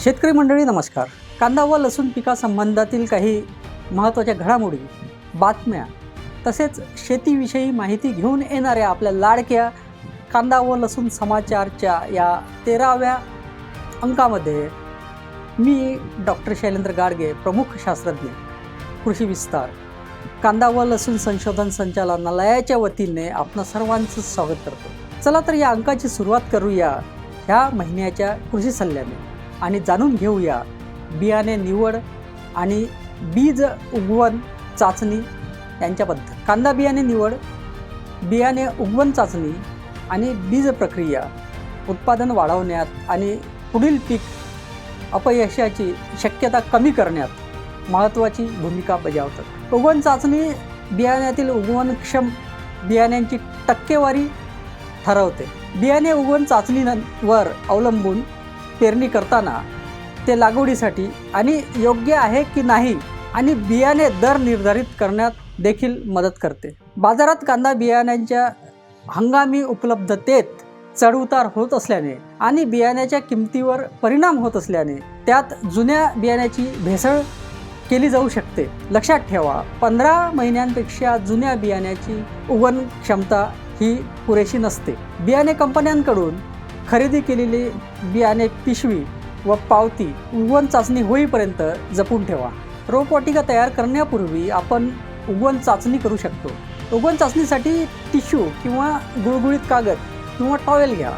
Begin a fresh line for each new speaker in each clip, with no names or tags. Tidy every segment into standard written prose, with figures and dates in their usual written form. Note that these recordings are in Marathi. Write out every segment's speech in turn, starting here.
शेतकरी मंडळी नमस्कार. कांदा व लसूण पिकासंबंधातील काही महत्त्वाच्या घडामोडी, बातम्या तसेच शेतीविषयी माहिती घेऊन येणाऱ्या आपल्या लाडक्या कांदा व लसूण समाचारच्या या 13व्या अंकामध्ये मी डॉक्टर शैलेंद्र गाडगे, प्रमुख शास्त्रज्ञ, कृषी विस्तार, कांदा व लसूण संशोधन संचालनालयाच्या वतीने आपणा सर्वांचं स्वागत करतो. चला तर या अंकाची सुरुवात करूया ह्या महिन्याच्या कृषी सल्ल्याने आणि जाणून घेऊया बियाणे निवड आणि बीज उगवण चाचणी यांच्याबद्दल. कांदा बियाणे निवड, बियाणे उगवण चाचणी आणि बीज प्रक्रिया उत्पादन वाढवण्यात आणि पुढील पीक अपयशाची शक्यता कमी करण्यात महत्त्वाची भूमिका बजावतात. उगवण चाचणी बियाण्यातील उगवणक्षम बियाण्यांची टक्केवारी ठरवते. बियाणे उगवण चाचणीवर अवलंबून पेरणी करताना ते लागवडीसाठी आणि योग्य आहे की नाही आणि बियाणे दर निर्धारित करण्यात देखील मदत करते. बाजारात कांदा बियाण्यांच्या हंगामी उपलब्धतेत चढउतार होत असल्याने आणि बियाण्याच्या किमतीवर परिणाम होत असल्याने त्यात जुन्या बियाण्याची भेसळ केली जाऊ शकते. लक्षात ठेवा, 15 महिन्यांपेक्षा जुन्या बियाण्याची उगवण क्षमता ही पुरेशी नसते. बियाणे कंपन्यांकडून खरेदी केलेली बियाणे पिशवी व पावती उगवण चाचणी होईपर्यंत जपून ठेवा. रोपवाटिका तयार करण्यापूर्वी आपण उगवण चाचणी करू शकतो. उगवण चाचणीसाठी टिश्यू किंवा गुळगुळीत कागद किंवा टॉवेल घ्या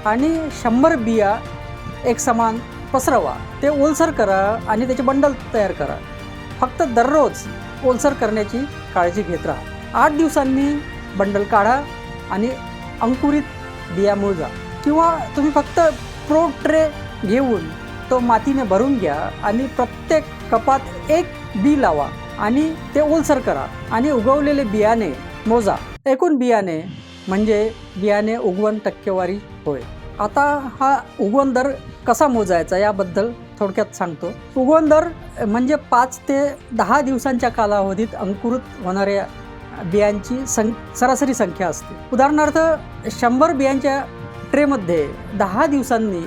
आणि 100 बिया एकसमान पसरवा. ते ओलसर करा आणि त्याचे बंडल तयार करा. फक्त दररोज ओलसर करण्याची काळजी घेत राहा. 8 दिवसांनी बंडल काढा आणि अंकुरित बिया मोजा. किंवा तुम्ही फक्त प्रो ट्रे घेऊन तो मातीने भरून घ्या आणि प्रत्येक कपात एक बी लावा आणि ते ओलसर करा आणि उगवलेले बियाणे मोजा. एकूण बियाणे म्हणजे बियाणे उगवण टक्केवारी होय. आता हा उगवण दर कसा मोजायचा याबद्दल थोडक्यात सांगतो. उगवण दर म्हणजे 5 ते 10 दिवसांच्या कालावधीत अंकुरित होणाऱ्या बियांची सरासरी संख्या असते. उदाहरणार्थ 100 बियांच्या ट्रेमध्ये 10 दिवसांनी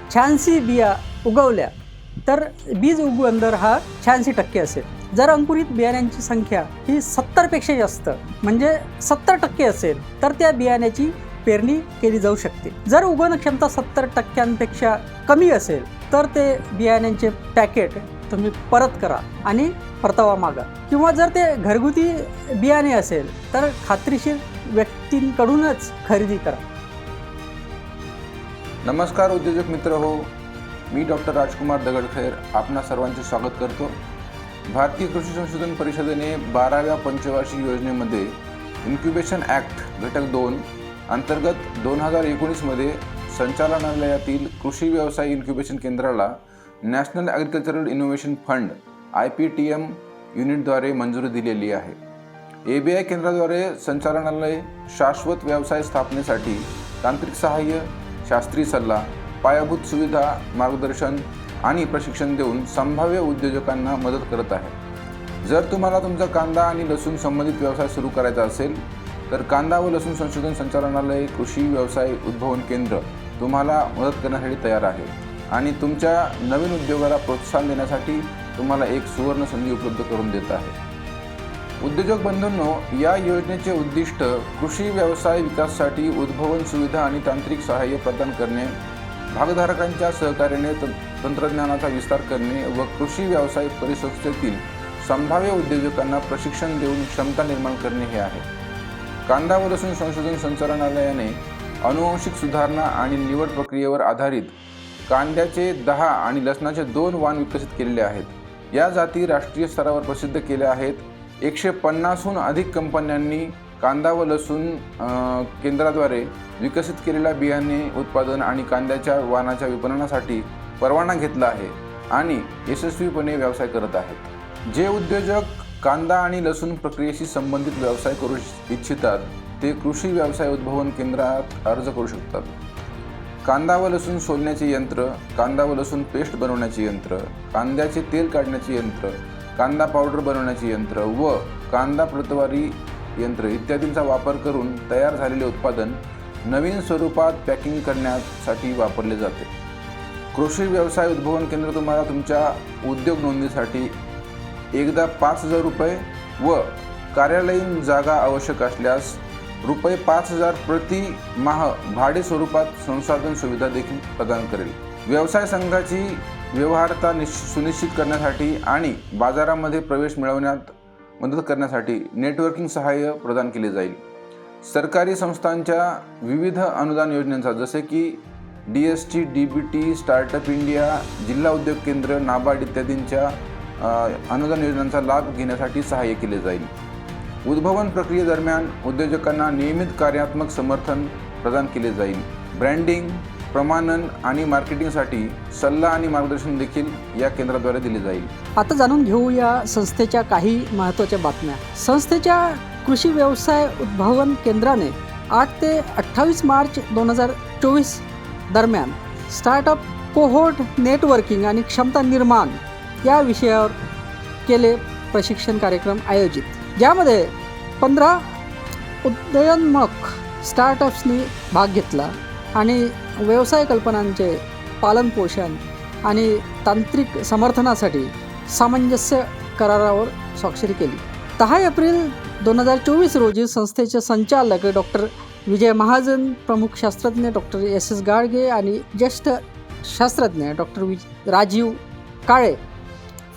86 बिया उगवल्या तर बीज उगवण दर हा 86% असेल. जर अंकुरित बियाण्यांची संख्या ही 70पेक्षा जास्त म्हणजे 70% असेल तर त्या बियाण्याची पेरणी केली जाऊ शकते. जर उगवण क्षमता 70%पेक्षा कमी असेल तर ते बियाण्यांचे पॅकेट तुम्ही परत करा आणि परतावा मागा. किंवा जर ते घरगुती बियाणे असेल तर खात्रीशीर व्यक्तींकडूनच खरेदी करा.
नमस्कार उद्योजक मित्र हो, मी डॉक्टर राजकुमार दगडखैर आपणा सर्वांचे स्वागत करतो. भारतीय कृषी संशोधन परिषदेने 12व्या पंचवार्षिक योजनेमध्ये इन्क्युबेशन ॲक्ट घटक 2 अंतर्गत 2019मध्ये संचालनालयातील कृषी व्यवसाय इन्क्युबेशन केंद्राला national agricultural innovation fund IPTM युनिटद्वारे मंजुरी दिलेली आहे. ABI केंद्राद्वारे संचालनालय शाश्वत व्यवसाय स्थापनेसाठी तांत्रिक सहाय्य, शास्त्रीय सल्ला, पायाभूत सुविधा, मार्गदर्शन आणि प्रशिक्षण देऊन संभाव्य उद्योजकांना मदत करत आहे. जर तुम्हाला तुमचा कांदा आणि लसूण संबंधित व्यवसाय सुरू करायचा असेल तर कांदा व लसूण संशोधन संचालनालय कृषी व्यवसाय उद्भावन केंद्र तुम्हाला मदत करण्यासाठी तयार आहे आणि तुमच्या नवीन उद्योगाला प्रोत्साहन देण्यासाठी तुम्हाला एक सुवर्ण संधी उपलब्ध करून देत आहे. उद्योजक बंधूंनो, या योजनेचे उद्दिष्ट कृषी व्यवसाय विकासासाठी उद्भावन सुविधा आणि तांत्रिक सहाय्य प्रदान करणे, भागधारकांच्या सहकार्याने तंत्रज्ञानाचा विस्तार करणे व कृषी व्यवसाय परिसंस्थेतील संभाव्य उद्योजकांना प्रशिक्षण देऊन क्षमता निर्माण करणे हे आहे. कांदा व लसूण संशोधन संचालनालयाने अनुवांशिक सुधारणा आणि निवड प्रक्रियेवर आधारित कांद्याचे 10 आणि लसणाचे 2 वाण विकसित केलेले आहेत. या जाती राष्ट्रीय स्तरावर प्रसिद्ध केल्या आहेत. 150हून अधिक कंपन्यांनी कांदा व लसूण केंद्राद्वारे विकसित केलेल्या बियाणे उत्पादन आणि कांद्याच्या वाणाच्या विपणनासाठी परवाना घेतला आहे आणि यशस्वीपणे व्यवसाय करत आहेत. जे उद्योजक कांदा आणि लसूण प्रक्रियेशी संबंधित व्यवसाय करू इच्छितात ते कृषी व्यवसाय उद्भावन केंद्रात अर्ज करू शकतात. कांदा व लसूण सोलण्याचे यंत्र, कांदा व लसूण पेस्ट बनवण्याचे यंत्र, कांद्याचे तेल काढण्याचे यंत्र, कांदा पावडर बनवण्याचे यंत्र व कांदा प्रतवारी यंत्र इत्यादींचा वापर करून तयार झालेले उत्पादन नवीन स्वरूपात पॅकिंग करण्यासाठी वापरले जाते. कृषी व्यवसाय उद्भावन केंद्र तुम्हाला तुमच्या उद्योग नोंदणीसाठी एकदा 5,000 रुपये व कार्यालयीन जागा आवश्यक असल्यास रुपये 5,000 प्रति माह भाडे स्वरूपात संसाधन सुविधा देखील प्रदान करेल. व्यवसाय संघाची व्यवहार्यता सुनिश्चित करण्यासाठी आणि बाजारामध्ये प्रवेश मिळवण्यात मदत करण्यासाठी नेटवर्किंग सहाय्य प्रदान केले जाईल. सरकारी संस्थांच्या विविध अनुदान योजनांचा जसे की DST, DBT, स्टार्टअप इंडिया, जिल्हा उद्योग केंद्र, नाबार्ड इत्यादींच्या अनुदान योजनांचा लाभ घेण्यासाठी सहाय्य केले जाईल. उद्भावन प्रक्रियेदरम्यान उद्योजकांना नियमित कार्यात्मक समर्थन प्रदान केले जाईल. ब्रँडिंग, प्रमाणन आणि मार्केटिंगसाठी सल्ला आणि मार्गदर्शन देखील या केंद्राद्वारे दिले जाईल.
आता जाणून घेऊ या संस्थेच्या काही महत्त्वाच्या बातम्या. संस्थेच्या कृषी व्यवसाय उद्भावन केंद्राने 8 ते 28 मार्च 2024 दरम्यान स्टार्टअप कोहोर्ट नेटवर्किंग आणि क्षमता निर्माण या विषयावर केले प्रशिक्षण कार्यक्रम आयोजित, ज्यामध्ये 15 उदयोन्मुख स्टार्टअप्सनी भाग घेतला आणि व्यवसाय कल्पनांचे पालनपोषण आणि तांत्रिक समर्थनासाठी सामंजस्य करारावर स्वाक्षरी केली. 10 एप्रिल 2024 रोजी संस्थेचे संचालक डॉक्टर विजय महाजन, प्रमुख शास्त्रज्ञ डॉक्टर SS गाडगे आणि ज्येष्ठ शास्त्रज्ञ डॉक्टर राजीव काळे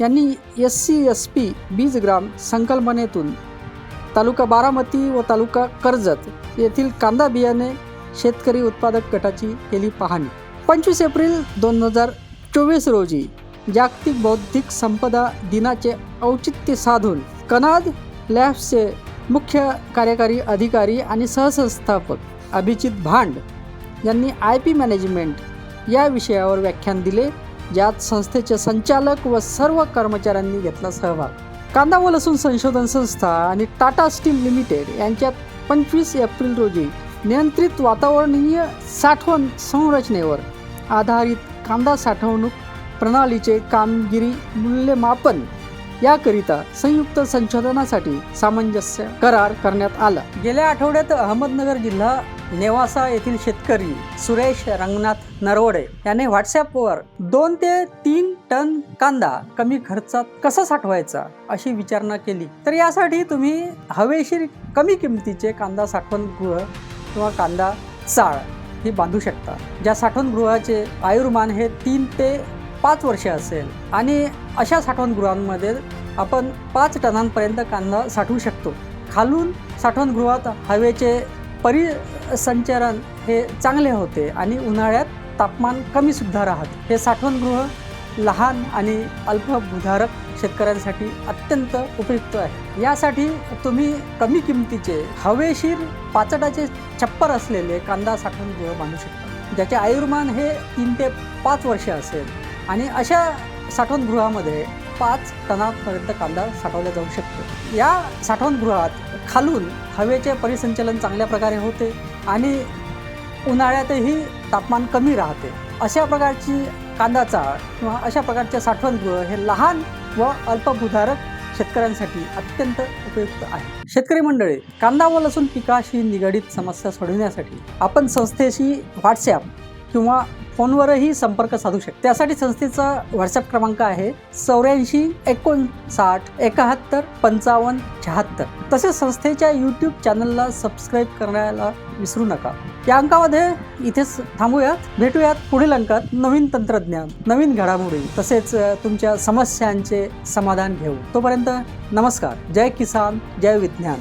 यांनी SCSP बीजग्राम संकल्पनेतून तालुका बारामती व तालुका कर्जत येथील कांदा बियाणे शेतकरी उत्पादक गटाची केली पाहणी. 25 एप्रिल 2024 रोजी जागतिक बौद्धिक संपदा दिनाचे औचित्य साधून कनाद लॅब्सचे मुख्य कार्यकारी अधिकारी आणि सहसंस्थापक अभिजित भांड यांनी IP मॅनेजमेंट या विषयावर व्याख्यान दिले, ज्यात संस्थेचे संचालक व सर्व कर्मचाऱ्यांनी घेतला सहभाग. कांदा व लसूण संशोधन संस्था आणि टाटा स्टील लिमिटेड यांच्यात 25 एप्रिल रोजी नियंत्रित वातावरणीय साठवण संरचनेवर आधारित कांदा साठवणूक प्रणालीचे कामगिरी मूल्यमापन याकरिता संयुक्त संशोधनासाठी सामंजस्य करार करण्यात आला. गेल्या आठवड्यात अहमदनगर जिल्हा नेवासा येथील शेतकरी सुरेश रंगनाथ नरवडे याने व्हॉट्सॲपवर 2 ते 3 टन कांदा कमी खर्चात कसा साठवायचा अशी विचारणा केली. तर यासाठी तुम्ही हवेशीर कमी किमतीचे कांदा साठवणगृह किंवा कांदा चाळ हे बांधू शकता, ज्या साठवणगृहाचे आयुर्मान हे 3 ते 5 वर्षे असेल आणि अशा साठवणगृहांमध्ये आपण 5 टनांपर्यंत कांदा साठवू शकतो. खालून साठवणगृहात हवेचे परिसंचरण हे चांगले होते आणि उन्हाळ्यात तापमान कमी सुद्धा राहते. हे साठवणगृह लहान आणि अल्पभूधारक शेतकऱ्यांसाठी अत्यंत उपयुक्त आहे. यासाठी तुम्ही कमी किमतीचे हवेशीर पाचटाचे छप्पर असलेले कांदा साठवणगृह बांधू शकता, ज्याचे आयुर्मान हे 3 ते 5 वर्षे असेल आणि अशा साठवणगृहामध्ये 5 टनापर्यंत कांदा साठवला जाऊ शकतो. या साठवणगृहात खालून हवेचे परिसंचलन चांगल्या प्रकारे होते आणि उन्हाळ्यातही तापमान कमी राहते. अशा प्रकारची कांदा चाळ किंवा अशा प्रकारचे साठवणगृह हे लहान व अल्पभूधारक शेतकऱ्यांसाठी अत्यंत उपयुक्त आहे. शेतकरी मंडळी, कांदा व लसूण पिकाशी निगडीत समस्या सोडवण्यासाठी आपण संस्थेशी व्हॉट्सॲप किंवा फोनवरही संपर्क साधू शकता. त्यासाठी संस्थेचा व्हॉट्सॲप क्रमांक आहे 84 59 71 55 76. तसेच संस्थेच्या YouTube चॅनलला सबस्क्राईब करायला विसरू नका. या अंकामध्ये इथेच थांबूयात. भेटूयात पुढील अंकात नवीन तंत्रज्ञान, नवीन घडामोडी तसेच तुमच्या समस्यांचे समाधान घेऊ. तोपर्यंत नमस्कार. जय किसान, जय विज्ञान.